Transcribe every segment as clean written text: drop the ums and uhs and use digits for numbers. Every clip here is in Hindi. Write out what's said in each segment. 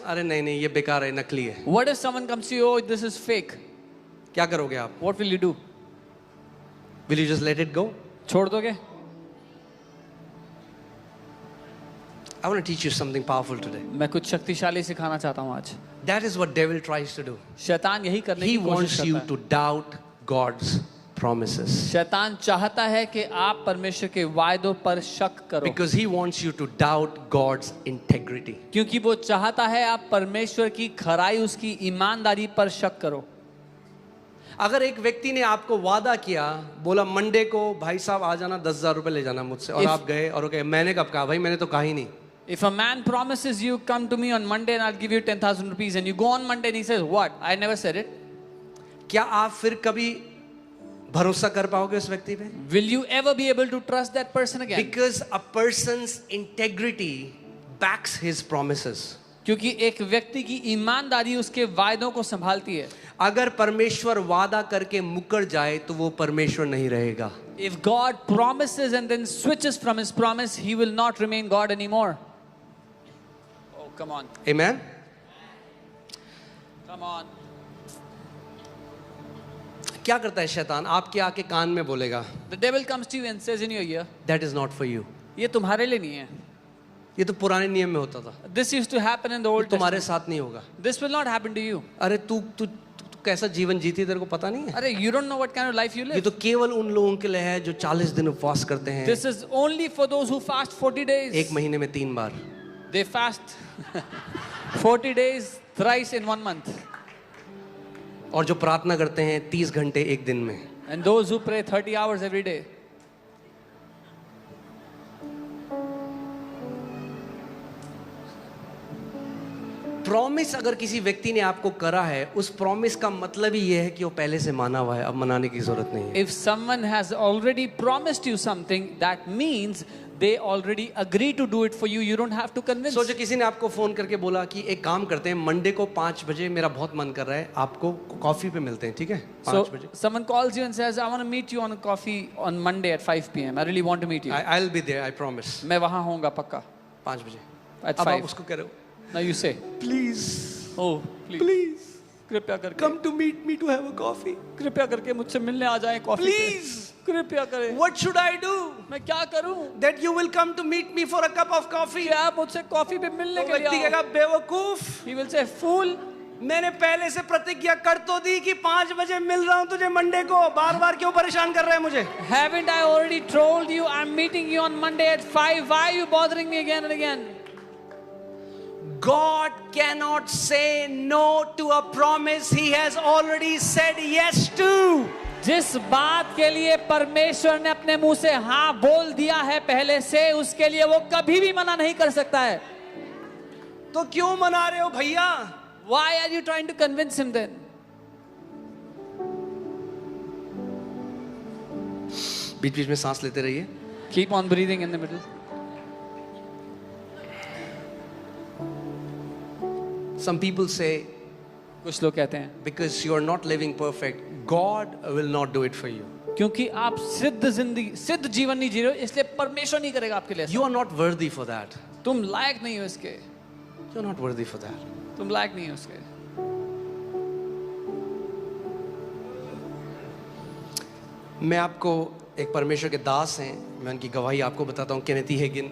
अरे नहीं नहीं ये बेकार है, नकली है, What if someone comes to you, oh, this is fake? क्या करोगे आप? What will you do? Will you just let it go? छोड़ दोगे? I want to teach you something powerful today. मैं कुछ शक्तिशाली सिखाना चाहता हूँ आज. That is what devil tries to do. शैतान यही करने He की कोशिश wants you करता है. to doubt God's promises. शैतान चाहता है कि आप परमेश्वर के वायदों पर शक करो. Because he wants you to doubt God's integrity. क्योंकि वो चाहता है आप परमेश्वर की खराई, उसकी ईमानदारी पर शक करो. अगर एक व्यक्ति ने आपको वादा किया, बोला मंडे को भाई साहब आ जाना, 10,000 रुपए ले जाना मुझसे, और आप गए और कहे मैंने कब कहा भाई, मैंने तो कहा ही नहीं. If a man promises you, come to me on Monday and I'll give you 10,000 rupees, and you go on Monday and he says, what? I never said it. क्या आप फिर कभी भरोसा कर पाओगे उस व्यक्ति पे? Will you ever be able to trust that person again? Because a person's integrity backs his promises. क्योंकि एक व्यक्ति की ईमानदारी उसके वायदों को संभालती है. अगर परमेश्वर वादा करके मुकर जाए तो वो परमेश्वर नहीं रहेगा. If God promises and then switches from his promise, he will not remain God anymore. Oh, come on. Amen. Come on. क्या करता है शैतान? आपके आके कान में बोलेगा, The devil comes to you and says in your ear, that is not for you. ये तुम्हारे लिए नहीं है. ये तो पुराने नियम में होता था, This used to happen in the Old तुम्हारे Testament. साथ नहीं होगा. This will not happen to you. अरे तू तू तू कैसा जीवन जीती तेरे को पता नहीं है? अरे, you don't know what kind of life you ये live. तो केवल उन लोगों के लिए है जो 40 दिन उपवास करते हैं, This is only for those who fast 40 days. एक महीने में 3 बार. They fast 40 days thrice in 1 month. और जो प्रार्थना करते हैं 30 घंटे एक दिन में. And those who pray 30 hours every day. Promise अगर किसी व्यक्ति ने आपको करा है, उस प्रॉमिस का मतलब ही ये है कि वो पहले से माना हुआ है, अब मनाने की जरूरत नहीं है. If someone has already promised you something, that means they already agree to do it for you. You don't have to convince. सोचो किसी ने आपको फोन करके बोला कि एक काम करते हैं, मंडे को 5 बजे मेरा बहुत मन कर रहा है, आपको कॉफी पे मिलते हैं, ठीक है? 5 बजे. Someone calls you and says, I want to meet you on a coffee on Monday at 5 p.m. I really want to meet you. I'll be there, I promise. मैं वहाँ होऊंगा पक्का. 5 बजे. At अब 5. आप उसको कह रहे हो, Now you say, please oh, please. Please कृपया करके. Come to meet me to have a coffee. कृपया करके मुझसे मिलने आ जाएं कॉफी पे. प्लीज. कृपया करें. व्हाट शुड आई डू मैं क्या करूं? That you will come to meet me for a cup of coffee? क्या आप मुझसे कॉफी पे मिलने के व्यक्ति लिए कहेगा आओ? बेवकूफ, He will say, fool. मैंने पहले से प्रतिज्ञा कर तो दी कि 5 बजे मिल रहा हूं तुझे मंडे को, बार बार क्यों परेशान कर रहा है मुझे? Haven't I already told you I'm meeting you on Monday at 5? Why are you bothering me again and again? God cannot say no to a promise he has already said yes to. जिस बात के लिए परमेश्वर ने अपने मुंह से हाँ बोल दिया है पहले से, उसके लिए वो कभी भी मना नहीं कर सकता है. तो क्यों मना रहे हो भैया? Why are you trying to convince him then? बीच बीच में सांस लेते रहिए. Keep on breathing in the middle. Some people say, कुछ लोग कहते हैं because you are not living perfect, God will not do it for you. क्योंकि आप सिद्ध जीवन नहीं जी रहे हो, इसलिए परमेश्वर नहीं करेगा आपके लिए. You are not worthy for that. तुम लायक नहीं हो इसके. You are not worthy for that. तुम लायक नहीं हो इसके. मैं आपको एक परमेश्वर के दास हैं, मैं उनकी गवाही आपको बताता हूँ. Kenneth Hagin,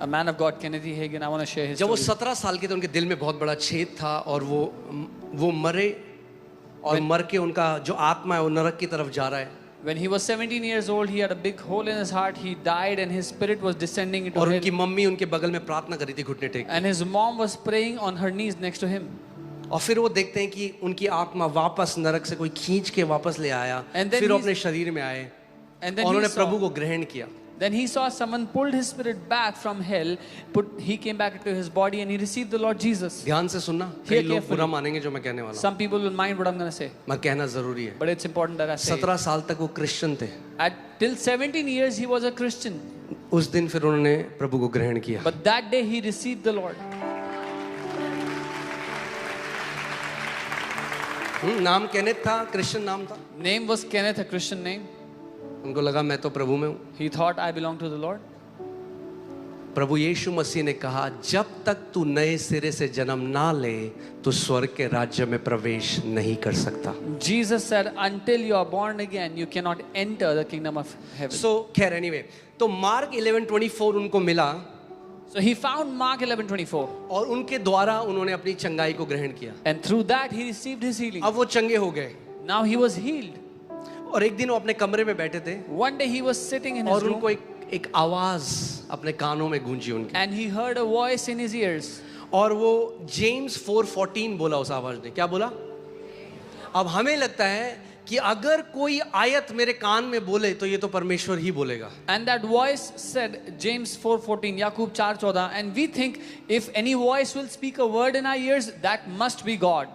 A man of God, Kenneth Hagin, I want to share his जब वो story. 17 साल के थे, उनके दिल में बहुत बड़ा छेद था और वो मरे और मर के उनका जो आत्मा है वो नरक की तरफ जा रहा है. When he was 17 years old, he had a big hole in his heart. He died and his spirit was descending into और hell. उनकी मम्मी उनके बगल में प्रार्थना करी थी घुटने take. And his mom was praying on her knees next to him. और फिर वो देखते हैं कि उनकी आत्मा वापस नरक से कोई खींच के वापस ले आया, And then फिर he's- अपने शरीर में आए And और then उन्होंने he प्रभु saw, को ग्रहण किया. then he saw someone pulled his spirit back from hell. He came back into his body and he received the Lord Jesus. ध्यान से सुनना, Hear कई लोग carefully. बुरा मानेंगे जो मैं कहने वाला हूँ, Some people will mind what I'm going to say, मैं कहना जरूरी है. but it's important that I say. 17 साल तक वो क्रिश्चियन थे. Till 17 years he was a Christian, उस दिन फिर उन्होंने प्रभु को ग्रहण किया. but that day he received the Lord. नाम केनेथ था, क्रिश्चियन नाम था. Name was Kenneth, a Christian name. उनको लगा मैं तो प्रभु में हूँ. He thought I belong to the Lord. प्रभु यीशु मसीह ने कहा, जब तक तू नए सिरे से जन्म ना ले तो स्वर्ग के राज्य में प्रवेश नहीं कर सकता. Jesus said, until you are born again, you cannot enter the kingdom of heaven. So खैर anyway, तो मार्क 11:24 उनको मिला So he found Mark 11:24, और उनके द्वारा उन्होंने अपनी चंगाई को ग्रहण किया. and through that he received his healing. अब वो चंगे हो गए. Now he was healed. और एक दिन वो अपने कमरे में बैठे थे One day he was sitting in his और उनको room, एक आवाज अपने कानों में गूंजी उनके, and he heard a voice in his ears. और वो जेम्स 4:14 बोला उस आवाज ने. क्या बोला? अब हमें लगता है कि अगर कोई आयत मेरे कान में बोले तो ये तो परमेश्वर ही बोलेगा. And that voice said, James 4:14, Yakub 4:14, and we think if any voice will speak a word in our ears, that must be God.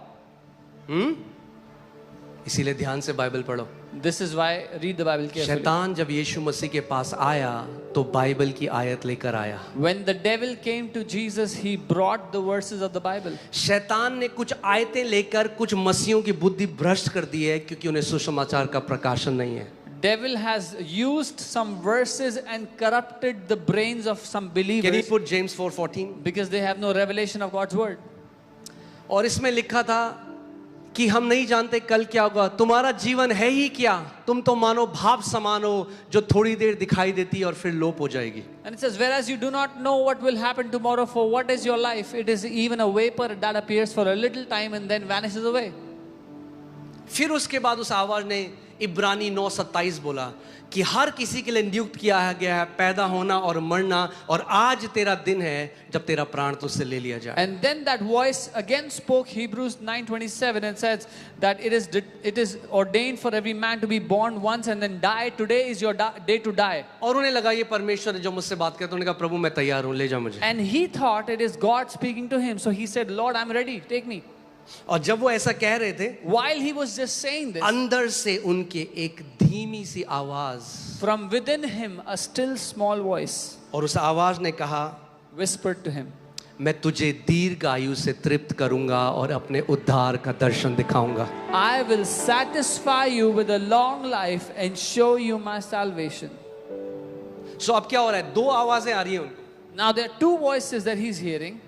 इसीलिए ध्यान से बाइबल पढ़ो. This is why read the Bible carefully. शैतान जब यीशु मसीह के पास आया तो बाइबल की आयत लेकर आया. When the devil came to Jesus, he brought the verses of the Bible. शैतान ने कुछ आयतें लेकर कुछ मसीहों की बुद्धि भ्रष्ट कर दी है क्योंकि उन्हें सुसमाचार का प्रकाशन नहीं है. Devil has used some verses and corrupted the brains of some Can you believers put James 4:14? because they have no revelation of God's word. और इसमें लिखा था कि हम नहीं जानते कल क्या होगा. तुम्हारा जीवन है ही क्या? तुम तो मानो भाप समान हो जो थोड़ी देर दिखाई देती है और फिर लोप हो जाएगी. And it says, whereas you do not know what will happen tomorrow, for what is your life? It is even a vapor that appears for a little time and then vanishes away. फिर उसके बाद उस आवाज ने इब्रानी 9:27 बोला कि हर किसी के लिए नियुक्त किया गया है पैदा होना और मरना, और आज तेरा दिन है जब तेरा प्राण तुझसे ले लिया जाए. And then that voice again spoke Hebrews 9:27 and says that it is ordained for every man to be born once and then die. Today is your day to die. और उन्हें लगा ये परमेश्वर है जो मुझसे बात करता है. उन्होंने कहा प्रभु मैं तैयार हूँ, ले जा मुझे. And he thought it is God speaking to him. So he said, Lord, I'm ready, take me. और जब वो ऐसा कह रहे थे, While he was just saying this, अंदर से उनके एक धीमी सी आवाज, from within him a still small voice और उस आवाज ने कहा, whispered to him, मैं तुझे दीर्घ आयु से तृप्त करूंगा और अपने उद्धार का दर्शन दिखाऊंगा. I will satisfy you with a long life and show you my salvation. सो अब क्या हो रहा है? दो आवाजें आ रही हैं उनको. Now there are two voices that he's hearing.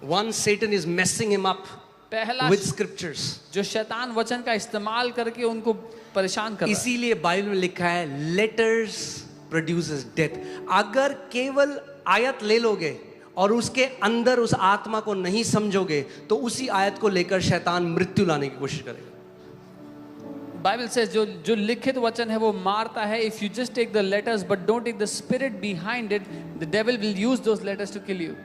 One, Satan is messing him up पहला with scriptures. जो शैतान वचन का इस्तेमाल करके उनको परेशान कर रहा है. इसीलिए बाइबल में लिखा है लेटर्स प्रोड्यूसेस डेथ. अगर केवल आयत ले लोगे और उसके अंदर उस आत्मा को नहीं समझोगे तो उसी आयत को लेकर शैतान मृत्यु लाने की कोशिश करेगा. Bible says जो लिखित वचन है वो मारता है. If you just take the letters but don't take the spirit behind it, the devil will use those letters to kill you.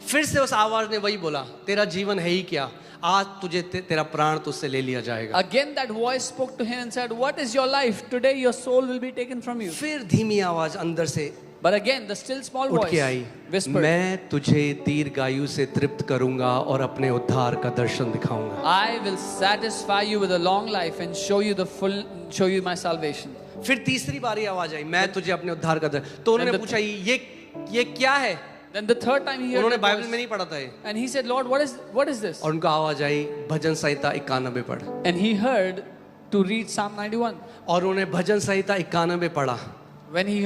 फिर से उस आवाज ने वही बोला, तेरा जीवन है ही क्या? आज तुझे तेरा प्राण तुझसे ले लिया जाएगा. Again that voice spoke to him and said, what is your life? Today your soul will be taken from you. फिर धीमी आवाज अंदर से But again the still small उठ voice के आई, whispered, मैं तुझे दीर्घायु से तृप्त करूंगा और अपने उद्धार का दर्शन दिखाऊंगा. I will satisfy you with a long life and show you my salvation. फिर तीसरी बारी आवाज आई, मैं तुझे अपने उद्धार का दर्शन. तो उन्होंने पूछा ये क्या है? Then the third time he heard उन्होंने that बाइबल voice, में नहीं पढ़ा था ये. and he said, Lord, what is this? और उनको आवाज आई, भजन संहिता 91 पढ़. And he heard to read Psalm 91. और उन्होंने भजन संहिता 91 पढ़ा. When he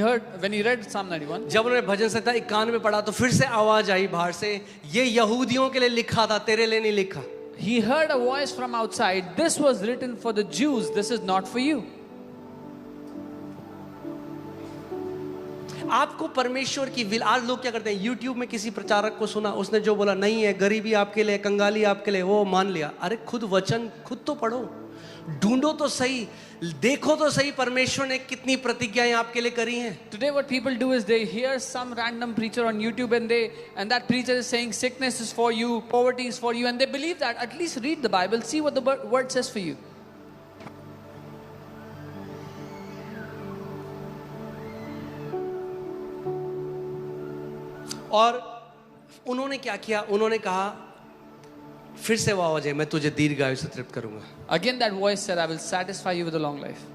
read Psalm 91, जब उन्होंने भजन संहिता 91 पढ़ा तो फिर से आवाज आई बाहर से, ये यहूदियों के लिए लिखा था, तेरे लिए नहीं लिखा. he heard a voice from outside. This was written for the Jews. This is not for you. आपको परमेश्वर की विल. आज लोग क्या करते हैं, यूट्यूब में किसी प्रचारक को सुना, उसने जो बोला नहीं है, गरीबी आपके लिए, कंगाली आपके लिए, वो मान लिया. अरे खुद वचन खुद तो पढ़ो, ढूंढो तो सही, देखो तो सही परमेश्वर ने कितनी प्रतिज्ञाएं आपके लिए करी हैं. Today what people do is they hear some random preacher on YouTube and that preacher is saying sickness is for you, poverty is for you, and they believe that. At least read the Bible, see what the word says for you. और उन्होंने क्या किया? उन्होंने कहा, फिर से वो आवाज है, मैं तुझे दीर्घायु से तृप्त करूंगा. Again that voice said, I will satisfy you with a long life.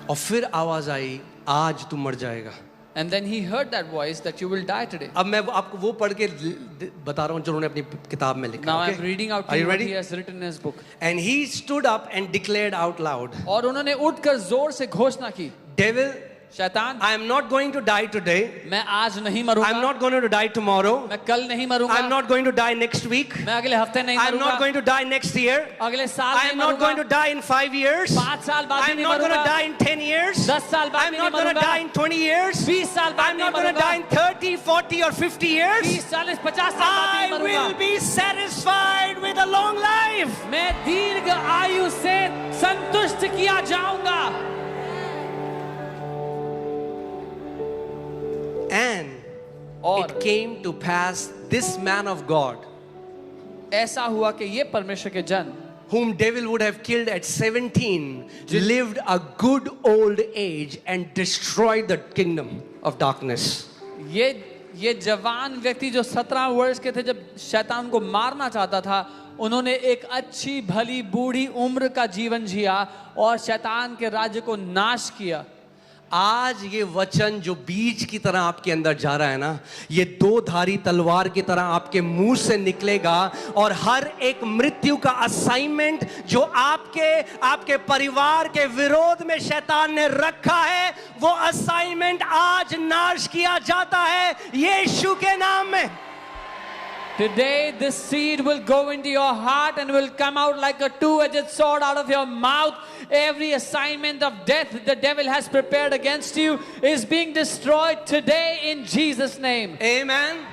और फिर आवाज आई, आज तू मर जाएगा. And then he heard that voice that you will die today. अब मैं आपको वो पढ़ के बता रहा हूँ जो उन्होंने अपनी किताब में लिखा. Now okay? I'm reading out to Are you you what ready? he has written in his book. And he stood up and declared out loud, और उन्होंने उठकर जोर से घोषणा की, devil, शैतान, I am not going to die today. मैं आज नहीं I am मरूंगा, not going to die tomorrow. मैं कल नहीं I am मरूंगा, not going to die next week. मैं अगले हफ्ते नहीं I am not मरूंगा, going to die next year. अगले साल I नहीं am not going to मरूंगा, die in 5 years. 5 साल बाद I भी am नहीं not going to मरूंगा, die in 10 years. 10 साल I बाद am भी not नहीं going to die मरूंगा, in 20 years. 20 साल I बाद am नहीं not going to मरूंगा, die in 30, 40 or 50 years. 30, 40, 50 साल बाद I नहीं मरूंगा, will be satisfied with a long life. मैं दीर्घ आयु से संतुष्ट किया जाऊंगा. And और it came to pass, this man of God, ऐसा हुआ कि ये परमेश्वर के जन, whom devil would have killed at 17, lived a good old age and destroyed the kingdom of darkness. ये जवान व्यक्ति जो 17 वर्ष के थे, जब शैतान को मारना चाहता था, उन्होंने एक अच्छी भली बूढ़ी उम्र का जीवन जिया और शैतान के राज्य को नाश किया. आज ये वचन जो बीज की तरह आपके अंदर जा रहा है ना, ये दो धारी तलवार की तरह आपके मुंह से निकलेगा और हर एक मृत्यु का असाइनमेंट जो आपके परिवार के विरोध में शैतान ने रखा है, वो असाइनमेंट आज नाश किया जाता है यीशु के नाम में. Today this seed will go into your heart and will come out like a two-edged sword out of your mouth. Every assignment of death the devil has prepared against you is being destroyed today in Jesus' name. Amen.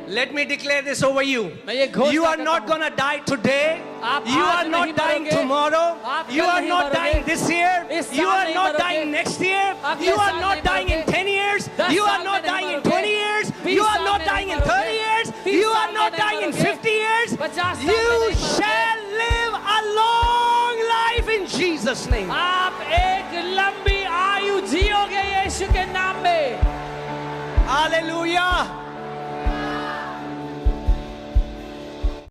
Let me declare this over you. मैं ये घोषणा You are करता not हूँ, going to die today. आप You आज are not नहीं dying मरोगे, tomorrow. आप You कल are नहीं not मरोगे, dying this year. इस You साल are नहीं not मरोगे, dying next year. अगले You are साल not नहीं dying in मरोगे, 10 years. 10 You are साल not में नहीं dying in मरोगे, 20 years. 20 You are साल not में dying नहीं in 30 मरोगे, years. 30 You साल are में not नहीं dying in मरोगे, 50 years. 50 साल में You नहीं मरोगे. shall live a long life in Jesus' name. आप एक लंबी आयु जियोगे यीशु के नाम में. Hallelujah.